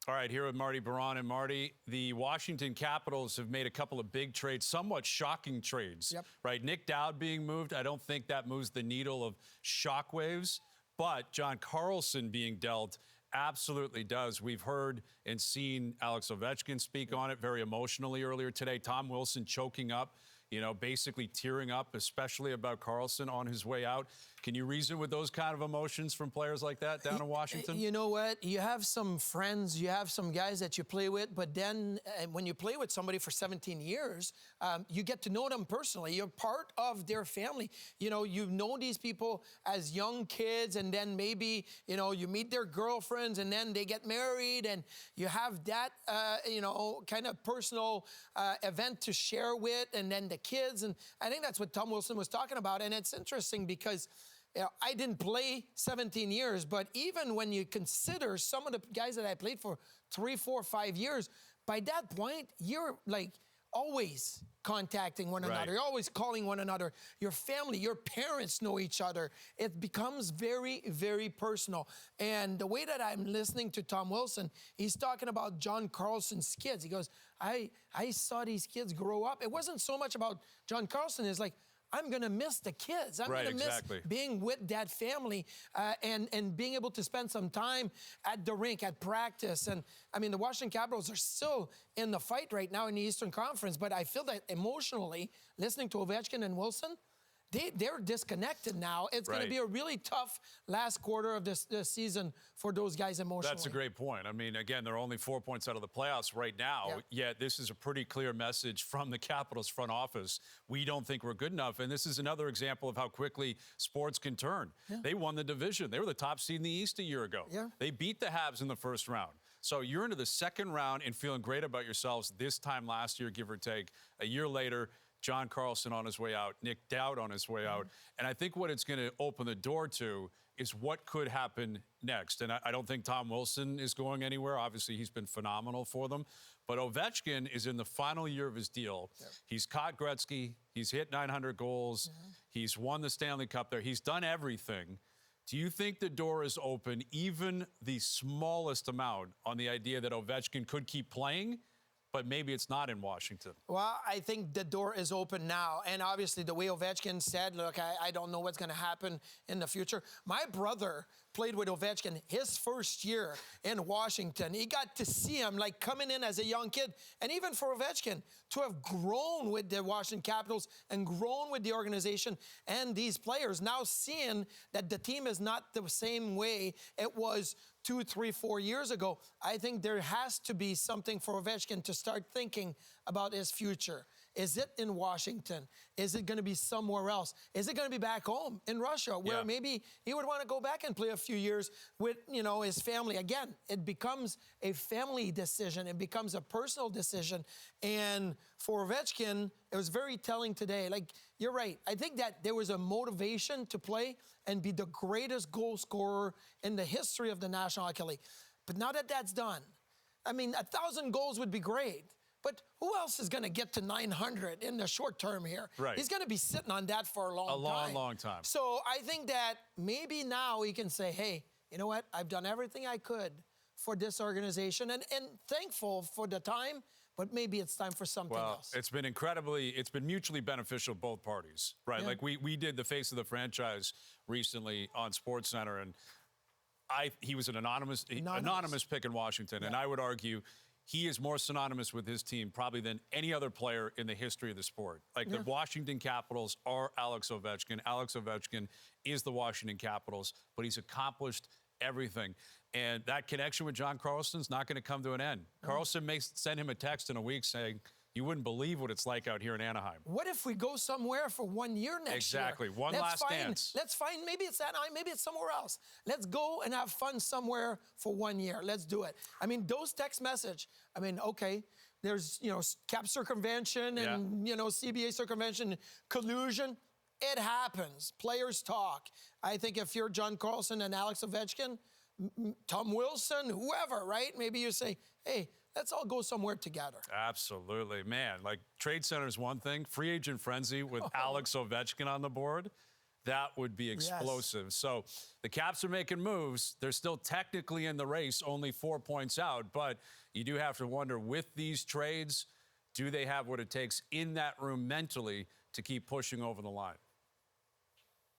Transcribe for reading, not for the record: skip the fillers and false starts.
All right, here with Marty Biron. And Marty, the Washington Capitals have made a couple of big trades, somewhat shocking trades, right? Nick Dowd being moved, I don't think that moves the needle of shockwaves, but John Carlson being dealt absolutely does. We've heard and seen Alex Ovechkin speak on it very emotionally earlier today. Tom Wilson choking up, you know, basically tearing up, especially about Carlson on his way out. Can you reason with those kind of emotions from players like that down in Washington? You know what? You have some friends, you have some guys that you play with, but then when you play with somebody for 17 years, you get to know them personally. You're part of their family. You know these people as young kids, and then maybe, you meet their girlfriends, and then they get married, and you have that, kind of personal event to share with, and then the kids. And I think that's what Tom Wilson was talking about. And it's interesting because I didn't play 17 years, but even when you consider some of the guys that I played for 3, 4, 5 years, by that point, you're like always contacting one another. You're always calling one another. Your family, your parents know each other. It becomes very, very personal. And the way that I'm listening to Tom Wilson, he's talking about John Carlson's kids. He goes, I saw these kids grow up. It wasn't so much about John Carlson. It's like, I'm going to miss the kids. I'm going to miss being with that family and being able to spend some time at the rink, at practice. And, I mean, the Washington Capitals are still in the fight right now in the Eastern Conference, but I feel that emotionally, listening to Ovechkin and Wilson, they're disconnected now. It's going to be a really tough last quarter of this season for those guys emotionally. That's a great point. I mean, again, they're only 4 points out of the playoffs right now, yet this is a pretty clear message from the Capitals front office. We don't think we're good enough, and this is another example of how quickly sports can turn. They won the division. They were the top seed in the East a year ago. They beat the Habs in the first round. So you're into the second round and feeling great about yourselves this time last year, give or take. A year later, John Carlson on his way out, Nick Dowd on his way out. And I think what it's going to open the door to is what could happen next. And I don't think Tom Wilson is going anywhere. Obviously, he's been phenomenal for them. But Ovechkin is in the final year of his deal. He's caught Gretzky. He's hit 900 goals. He's won the Stanley Cup there. He's done everything. Do you think the door is open, even the smallest amount, on the idea that Ovechkin could keep playing, but maybe it's not in Washington? Well, I think the door is open now. And obviously, the way Ovechkin said, look, I don't know what's going to happen in the future. My brother played with Ovechkin his first year in Washington. He got to see him, like, coming in as a young kid. And even for Ovechkin, to have grown with the Washington Capitals and grown with the organization and these players, now seeing that the team is not the same way it was 2, 3, 4 years ago, I think there has to be something for Ovechkin to start thinking about his future. Is it in Washington? Is it going to be somewhere else? Is it going to be back home in Russia, where maybe he would want to go back and play a few years with, his family? Again, it becomes a family decision. It becomes a personal decision. And for Ovechkin, it was very telling today. Like, you're right. I think that there was a motivation to play and be the greatest goal scorer in the history of the National Hockey League. But now that that's done, I mean, 1,000 goals would be great. But who else is going to get to 900 in the short term here? He's going to be sitting on that for a long time. So I think that maybe now he can say, hey, you know what? I've done everything I could for this organization, and thankful for the time, but maybe it's time for something else. It's been mutually beneficial to both parties, right? Like we did the Face of the Franchise recently on SportsCenter, and he was an anonymous pick in Washington, and I would argue he is more synonymous with his team probably than any other player in the history of the sport. Like, the Washington Capitals are Alex Ovechkin. Alex Ovechkin is the Washington Capitals, but he's accomplished everything. And that connection with John Carlson's not going to come to an end. Carlson may send him a text in a week saying, you wouldn't believe what it's like out here in Anaheim. What if we go somewhere for 1 year next year? Exactly. One last dance. Let's find, maybe it's Anaheim, maybe it's somewhere else. Let's go and have fun somewhere for 1 year. Let's do it. I mean, those text message, I mean, okay, there's, cap circumvention and, CBA circumvention, collusion. It happens. Players talk. I think if you're John Carlson and Alex Ovechkin, Tom Wilson, whoever, right? Maybe you say, hey, let's all go somewhere together. Absolutely, man. Like, Trade Center is one thing. Free agent frenzy with Alex Ovechkin on the board. That would be explosive. Yes. So the Caps are making moves. They're still technically in the race, only 4 points out. But you do have to wonder, with these trades, do they have what it takes in that room mentally to keep pushing over the line?